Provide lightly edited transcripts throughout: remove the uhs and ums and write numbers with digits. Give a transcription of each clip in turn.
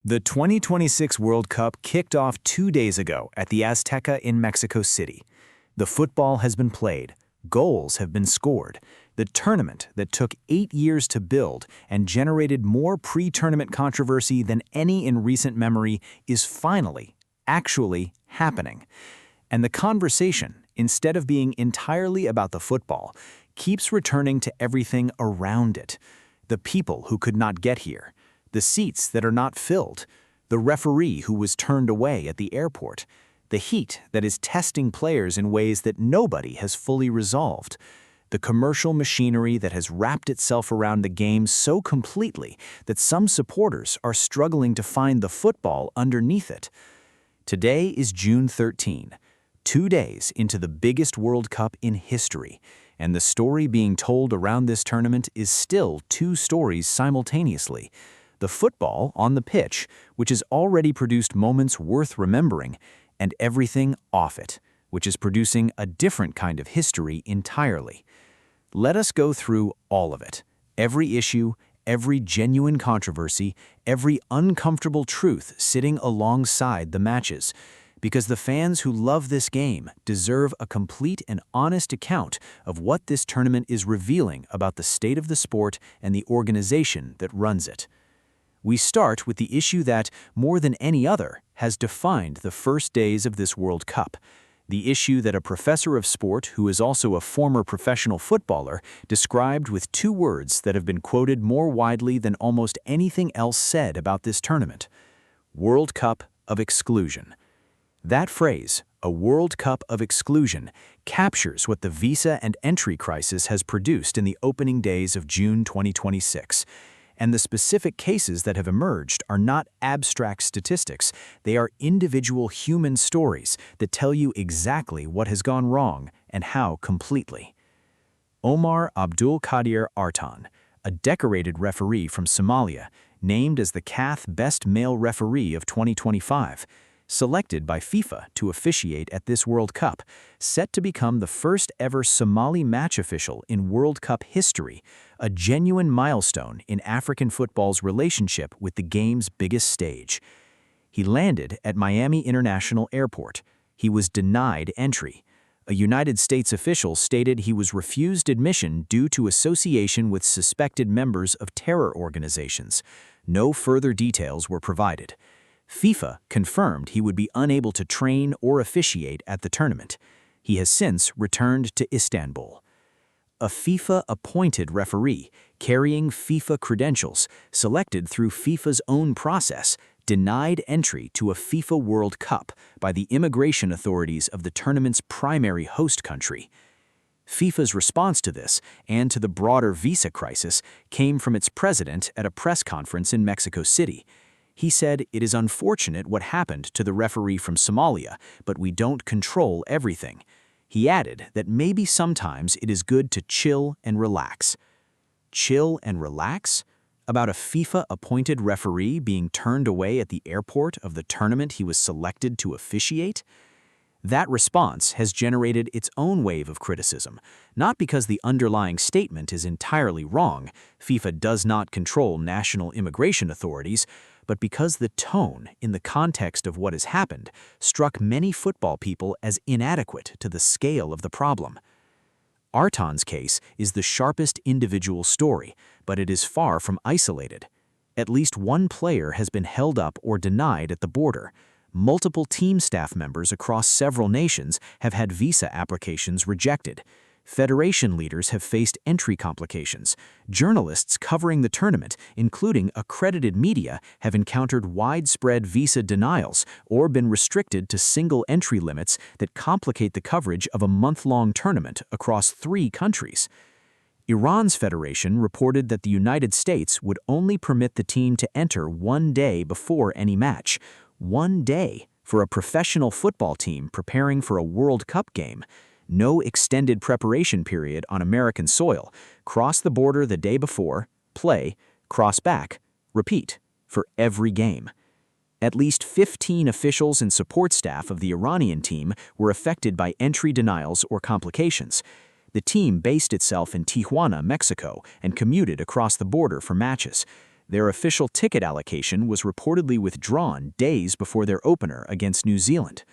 The 2026 World Cup kicked off 2 days ago at the Azteca in Mexico City. The football has been played, goals have been scored. The tournament that took 8 years to build and generated more pre-tournament controversy than any in recent memory is finally, actually happening. And the conversation, instead of being entirely about the football, keeps returning to everything around it. The people who could not get here, the seats that are not filled, the referee who was turned away at the airport, the heat that is testing players in ways that nobody has fully resolved, the commercial machinery that has wrapped itself around the game so completely that some supporters are struggling to find the football underneath it. Today is June 13, 2 days into the biggest World Cup in history, and the story being told around this tournament is still two stories simultaneously. The football on the pitch, which has already produced moments worth remembering, and everything off it, which is producing a different kind of history entirely. Let us go through all of it, every issue, every genuine controversy, every uncomfortable truth sitting alongside the matches, because the fans who love this game deserve a complete and honest account of what this tournament is revealing about the state of the sport and the organization that runs it. We start with the issue that, more than any other, has defined the first days of this World Cup. The issue that a professor of sport, who is also a former professional footballer, described with two words that have been quoted more widely than almost anything else said about this tournament: World Cup of Exclusion. That phrase, a World Cup of Exclusion, captures what the visa and entry crisis has produced in the opening days of June 2026. And the specific cases that have emerged are not abstract statistics, they are individual human stories that tell you exactly what has gone wrong and how completely. Omar Abdul Qadir Artan, a decorated referee from Somalia, named as the CAF Best Male Referee of 2025, selected by FIFA to officiate at this World Cup, set to become the first ever Somali match official in World Cup history, a genuine milestone in African football's relationship with the game's biggest stage. He landed at Miami International Airport. He was denied entry. A United States official stated he was refused admission due to association with suspected members of terror organizations. No further details were provided. FIFA confirmed he would be unable to train or officiate at the tournament. He has since returned to Istanbul. A FIFA-appointed referee, carrying FIFA credentials, selected through FIFA's own process, denied entry to a FIFA World Cup by the immigration authorities of the tournament's primary host country. FIFA's response to this, and to the broader visa crisis, came from its president at a press conference in Mexico City. He said, "It is unfortunate what happened to the referee from Somalia, but we don't control everything." He added that maybe sometimes it is good to chill and relax. Chill and relax? About a FIFA-appointed referee being turned away at the airport of the tournament he was selected to officiate? That response has generated its own wave of criticism, not because the underlying statement is entirely wrong, FIFA does not control national immigration authorities, but because the tone, in the context of what has happened, struck many football people as inadequate to the scale of the problem. Artan's case is the sharpest individual story, but it is far from isolated. At least one player has been held up or denied at the border. Multiple team staff members across several nations have had visa applications rejected. Federation leaders have faced entry complications. Journalists covering the tournament, including accredited media, have encountered widespread visa denials or been restricted to single entry limits that complicate the coverage of a month-long tournament across 3 countries. Iran's federation reported that the United States would only permit the team to enter 1 day before any match. 1 day for a professional football team preparing for a World Cup game. No extended preparation period on American soil. Cross the border the day before, play, cross back, repeat, for every game. At least 15 officials and support staff of the Iranian team were affected by entry denials or complications. The team based itself in Tijuana, Mexico, and commuted across the border for matches. Their official ticket allocation was reportedly withdrawn days before their opener against New Zealand.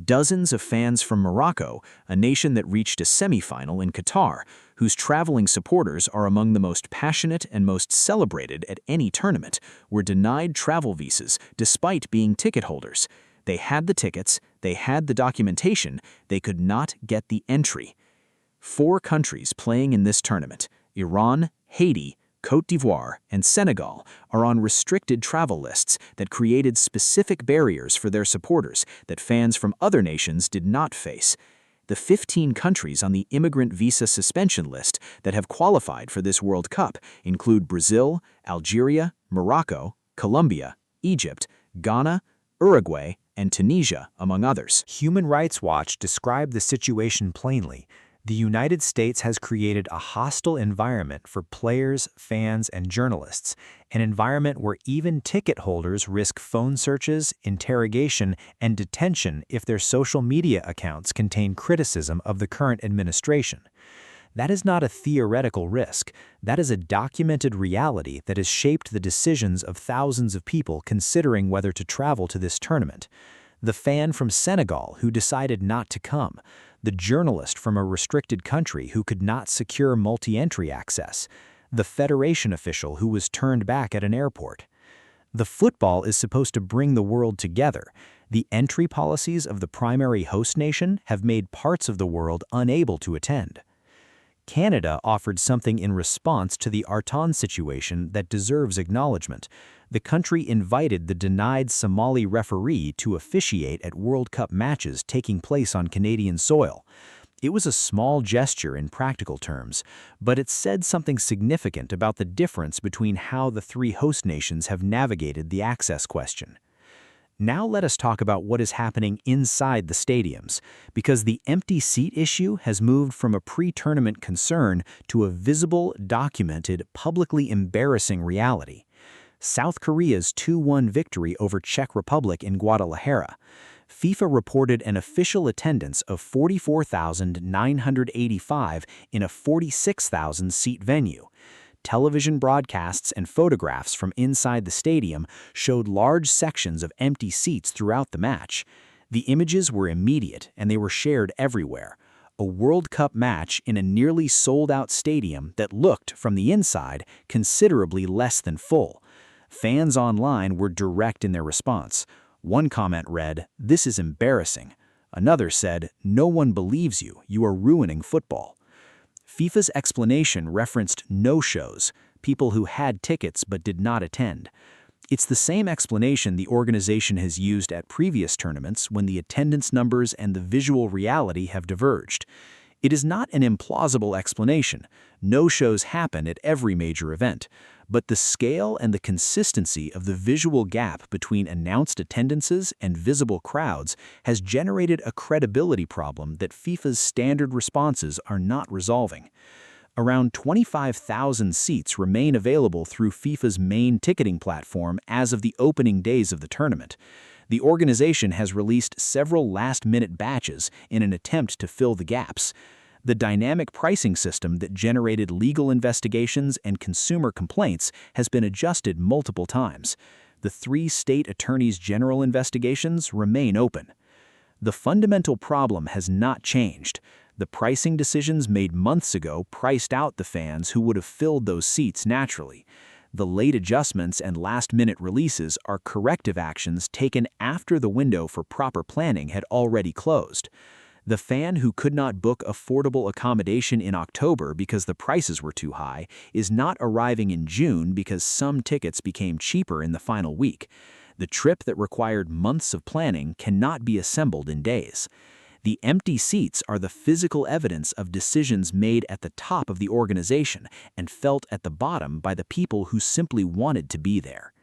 Dozens of fans from Morocco, a nation that reached a semi-final in Qatar, whose traveling supporters are among the most passionate and most celebrated at any tournament, were denied travel visas despite being ticket holders. They had the tickets, they had the documentation, they could not get the entry. 4 countries playing in this tournament, Iran, Haiti, Côte d'Ivoire, and Senegal, are on restricted travel lists that created specific barriers for their supporters that fans from other nations did not face. The 15 countries on the immigrant visa suspension list that have qualified for this World Cup include Brazil, Algeria, Morocco, Colombia, Egypt, Ghana, Uruguay, and Tunisia, among others. Human Rights Watch described the situation plainly. The United States has created a hostile environment for players, fans, and journalists, an environment where even ticket holders risk phone searches, interrogation, and detention if their social media accounts contain criticism of the current administration. That is not a theoretical risk. That is a documented reality that has shaped the decisions of thousands of people considering whether to travel to this tournament. The fan from Senegal who decided not to come, the journalist from a restricted country who could not secure multi-entry access, the federation official who was turned back at an airport. The football is supposed to bring the world together. The entry policies of the primary host nation have made parts of the world unable to attend. Canada offered something in response to the Artan situation that deserves acknowledgement. The country invited the denied Somali referee to officiate at World Cup matches taking place on Canadian soil. It was a small gesture in practical terms, but it said something significant about the difference between how the 3 host nations have navigated the access question. Now let us talk about what is happening inside the stadiums, because the empty seat issue has moved from a pre-tournament concern to a visible, documented, publicly embarrassing reality. South Korea's 2-1 victory over Czech Republic in Guadalajara. FIFA reported an official attendance of 44,985 in a 46,000-seat venue. Television broadcasts and photographs from inside the stadium showed large sections of empty seats throughout the match. The images were immediate and they were shared everywhere. A World Cup match in a nearly sold-out stadium that looked, from the inside, considerably less than full. Fans online were direct in their response. One comment read, "This is embarrassing." Another said, "No one believes you. You are ruining football." FIFA's explanation referenced no-shows, people who had tickets but did not attend. It's the same explanation the organization has used at previous tournaments when the attendance numbers and the visual reality have diverged. It is not an implausible explanation. No-shows happen at every major event, but the scale and the consistency of the visual gap between announced attendances and visible crowds has generated a credibility problem that FIFA's standard responses are not resolving. Around 25,000 seats remain available through FIFA's main ticketing platform as of the opening days of the tournament. The organization has released several last-minute batches in an attempt to fill the gaps. The dynamic pricing system that generated legal investigations and consumer complaints has been adjusted multiple times. The 3 state attorneys general investigations remain open. The fundamental problem has not changed. The pricing decisions made months ago priced out the fans who would have filled those seats naturally. The late adjustments and last-minute releases are corrective actions taken after the window for proper planning had already closed. The fan who could not book affordable accommodation in October because the prices were too high is not arriving in June because some tickets became cheaper in the final week. The trip that required months of planning cannot be assembled in days. The empty seats are the physical evidence of decisions made at the top of the organization and felt at the bottom by the people who simply wanted to be there.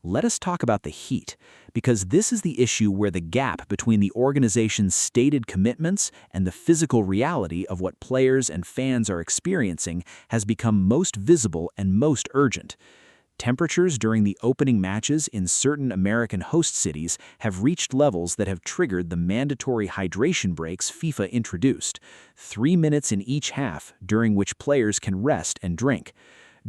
Let us talk about the heat, because this is the issue where the gap between the organization's stated commitments and the physical reality of what players and fans are experiencing has become most visible and most urgent. Temperatures during the opening matches in certain American host cities have reached levels that have triggered the mandatory hydration breaks FIFA introduced, 3 minutes in each half, during which players can rest and drink.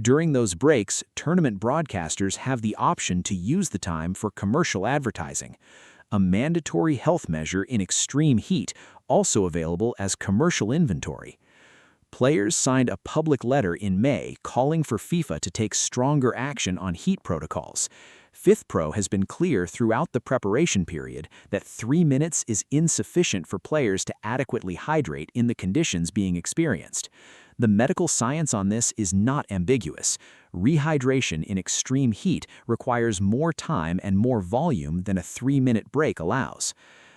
During those breaks, tournament broadcasters have the option to use the time for commercial advertising, a mandatory health measure in extreme heat, also available as commercial inventory. Players signed a public letter in May calling for FIFA to take stronger action on heat protocols. FifthPro has been clear throughout the preparation period that 3 minutes is insufficient for players to adequately hydrate in the conditions being experienced. The medical science on this is not ambiguous. Rehydration in extreme heat requires more time and more volume than a 3-minute break allows.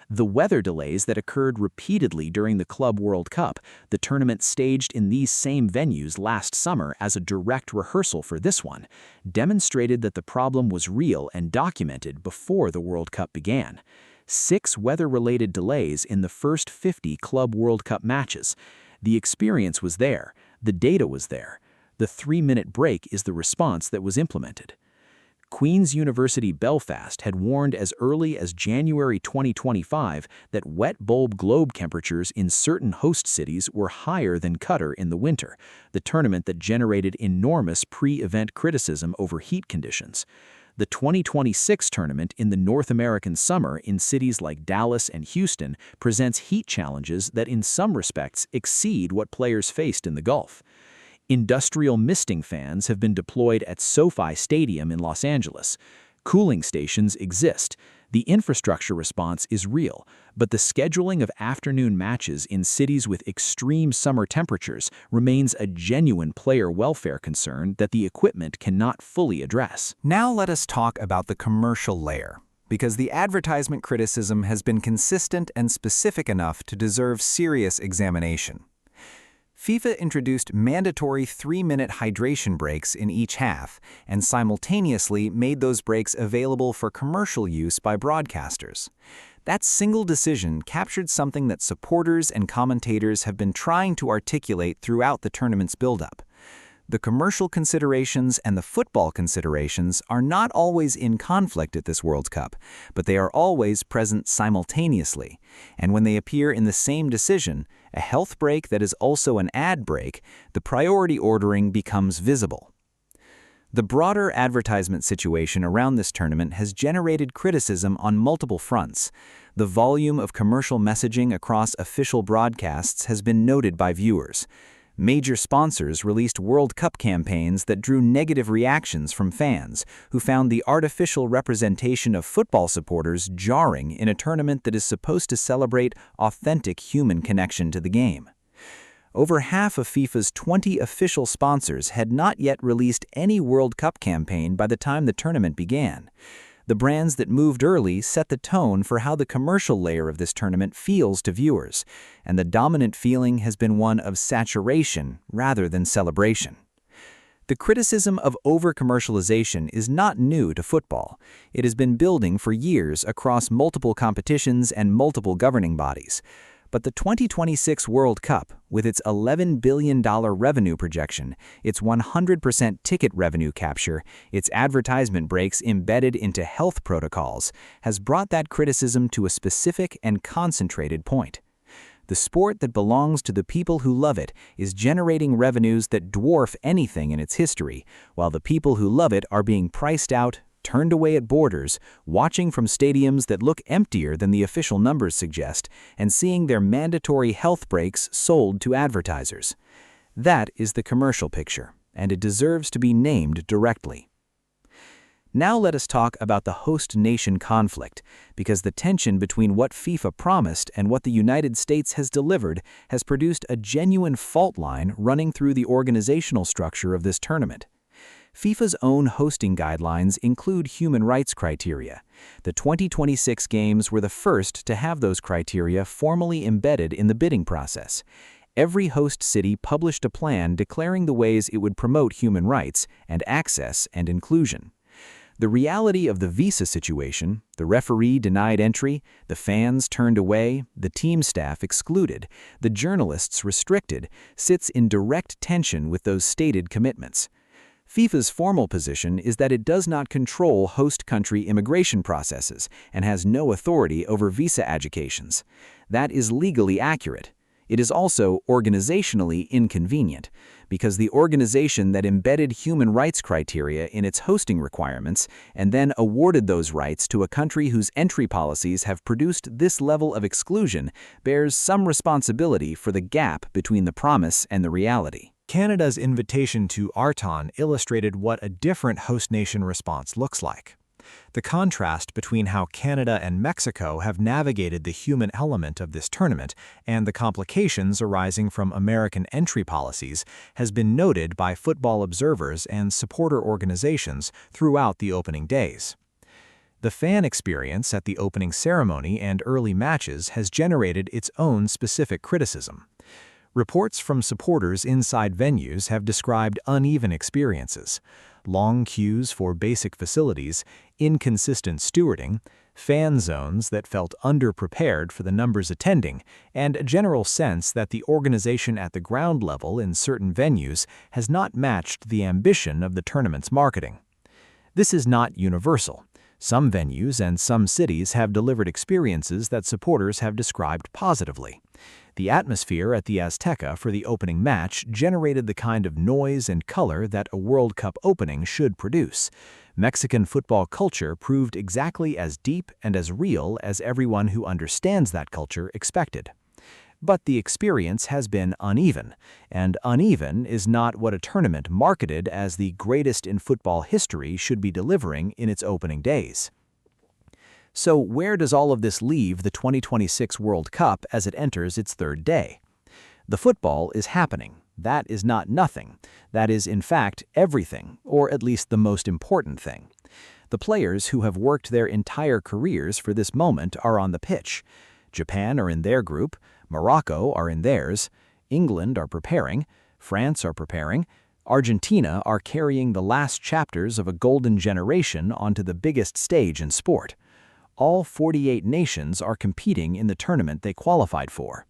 The weather delays that occurred repeatedly during the Club World Cup, the tournament staged in these same venues last summer as a direct rehearsal for this one, demonstrated that the problem was real and documented before the World Cup began. 6 weather-related delays in the first 50 Club World Cup matches. The experience was there, the data was there. The 3-minute break is the response that was implemented. Queen's University Belfast had warned as early as January 2025 that wet bulb globe temperatures in certain host cities were higher than Qatar in the winter, the tournament that generated enormous pre-event criticism over heat conditions. The 2026 tournament in the North American summer in cities like Dallas and Houston presents heat challenges that in some respects exceed what players faced in the Gulf. Industrial misting fans have been deployed at SoFi Stadium in Los Angeles. Cooling stations exist. The infrastructure response is real, but the scheduling of afternoon matches in cities with extreme summer temperatures remains a genuine player welfare concern that the equipment cannot fully address. Now let us talk about the commercial layer, because the advertisement criticism has been consistent and specific enough to deserve serious examination. FIFA introduced mandatory 3-minute hydration breaks in each half and simultaneously made those breaks available for commercial use by broadcasters. That single decision captured something that supporters and commentators have been trying to articulate throughout the tournament's build-up. The commercial considerations and the football considerations are not always in conflict at this World Cup, but they are always present simultaneously. And when they appear in the same decision, a health break that is also an ad break, the priority ordering becomes visible. The broader advertisement situation around this tournament has generated criticism on multiple fronts. The volume of commercial messaging across official broadcasts has been noted by viewers. Major sponsors released World Cup campaigns that drew negative reactions from fans, who found the artificial representation of football supporters jarring in a tournament that is supposed to celebrate authentic human connection to the game. Over half of FIFA's 20 official sponsors had not yet released any World Cup campaign by the time the tournament began. The brands that moved early set the tone for how the commercial layer of this tournament feels to viewers, and the dominant feeling has been one of saturation rather than celebration. The criticism of over-commercialization is not new to football. It has been building for years across multiple competitions and multiple governing bodies. But the 2026 World Cup, with its $11 billion revenue projection, its 100% ticket revenue capture, its advertisement breaks embedded into health protocols, has brought that criticism to a specific and concentrated point. The sport that belongs to the people who love it is generating revenues that dwarf anything in its history, while the people who love it are being priced out, turned away at borders, watching from stadiums that look emptier than the official numbers suggest, and seeing their mandatory health breaks sold to advertisers. That is the commercial picture, and it deserves to be named directly. Now let us talk about the host nation conflict, because the tension between what FIFA promised and what the United States has delivered has produced a genuine fault line running through the organizational structure of this tournament. FIFA's own hosting guidelines include human rights criteria. The 2026 games were the first to have those criteria formally embedded in the bidding process. Every host city published a plan declaring the ways it would promote human rights and access and inclusion. The reality of the visa situation, the referee denied entry, the fans turned away, the team staff excluded, the journalists restricted, sits in direct tension with those stated commitments. FIFA's formal position is that it does not control host country immigration processes and has no authority over visa adjudications. That is legally accurate. It is also organizationally inconvenient, because the organization that embedded human rights criteria in its hosting requirements and then awarded those rights to a country whose entry policies have produced this level of exclusion bears some responsibility for the gap between the promise and the reality. Canada's invitation to Arton illustrated what a different host nation response looks like. The contrast between how Canada and Mexico have navigated the human element of this tournament and the complications arising from American entry policies has been noted by football observers and supporter organizations throughout the opening days. The fan experience at the opening ceremony and early matches has generated its own specific criticism. Reports from supporters inside venues have described uneven experiences: long queues for basic facilities, inconsistent stewarding, fan zones that felt underprepared for the numbers attending, and a general sense that the organization at the ground level in certain venues has not matched the ambition of the tournament's marketing. This is not universal. Some venues and some cities have delivered experiences that supporters have described positively. The atmosphere at the Azteca for the opening match generated the kind of noise and color that a World Cup opening should produce. Mexican football culture proved exactly as deep and as real as everyone who understands that culture expected. But the experience has been uneven, and uneven is not what a tournament marketed as the greatest in football history should be delivering in its opening days. So where does all of this leave the 2026 World Cup as it enters its third day? The football is happening. That is not nothing. That is, in fact, everything, or at least the most important thing. The players who have worked their entire careers for this moment are on the pitch. Japan are in their group, Morocco are in theirs, England are preparing, France are preparing, Argentina are carrying the last chapters of a golden generation onto the biggest stage in sport. All 48 nations are competing in the tournament they qualified for.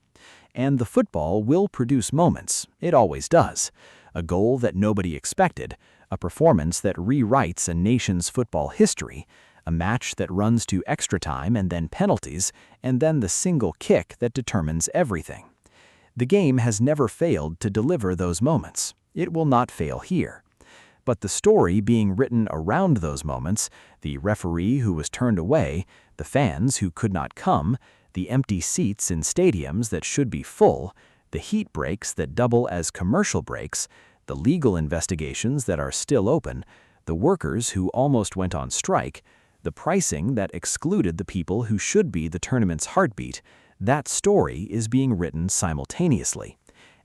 And the football will produce moments, it always does. A goal that nobody expected, a performance that rewrites a nation's football history, a match that runs to extra time and then penalties, and then the single kick that determines everything. The game has never failed to deliver those moments. It will not fail here. But the story being written around those moments, the referee who was turned away, the fans who could not come, the empty seats in stadiums that should be full, the heat breaks that double as commercial breaks, the legal investigations that are still open, the workers who almost went on strike, the pricing that excluded the people who should be the tournament's heartbeat, that story is being written simultaneously.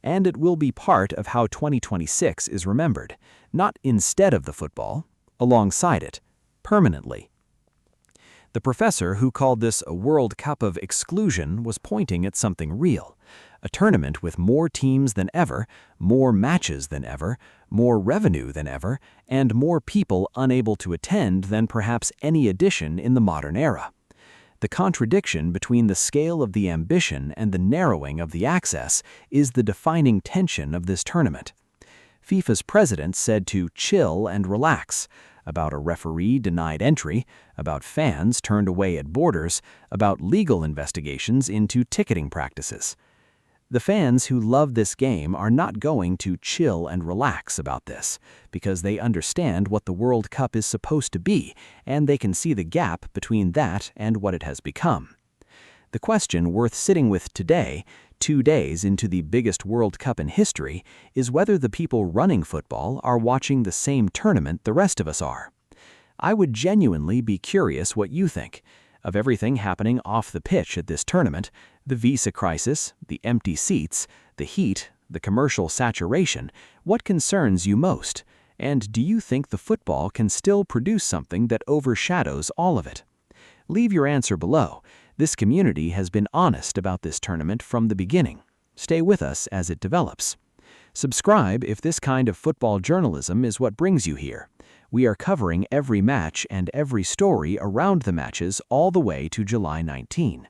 And it will be part of how 2026 is remembered, not instead of the football, alongside it, permanently. The professor who called this a World Cup of exclusion was pointing at something real. A tournament with more teams than ever, more matches than ever, more revenue than ever, and more people unable to attend than perhaps any edition in the modern era. The contradiction between the scale of the ambition and the narrowing of the access is the defining tension of this tournament. FIFA's president said to chill and relax, about a referee denied entry, about fans turned away at borders, about legal investigations into ticketing practices. The fans who love this game are not going to chill and relax about this, because they understand what the World Cup is supposed to be, and they can see the gap between that and what it has become. The question worth sitting with today, 2 days into the biggest World Cup in history, is whether the people running football are watching the same tournament the rest of us are. I would genuinely be curious what you think. Of everything happening off the pitch at this tournament, the visa crisis, the empty seats, the heat, the commercial saturation, what concerns you most? And do you think the football can still produce something that overshadows all of it? Leave your answer below. This community has been honest about this tournament from the beginning. Stay with us as it develops. Subscribe if this kind of football journalism is what brings you here. We are covering every match and every story around the matches all the way to July 19.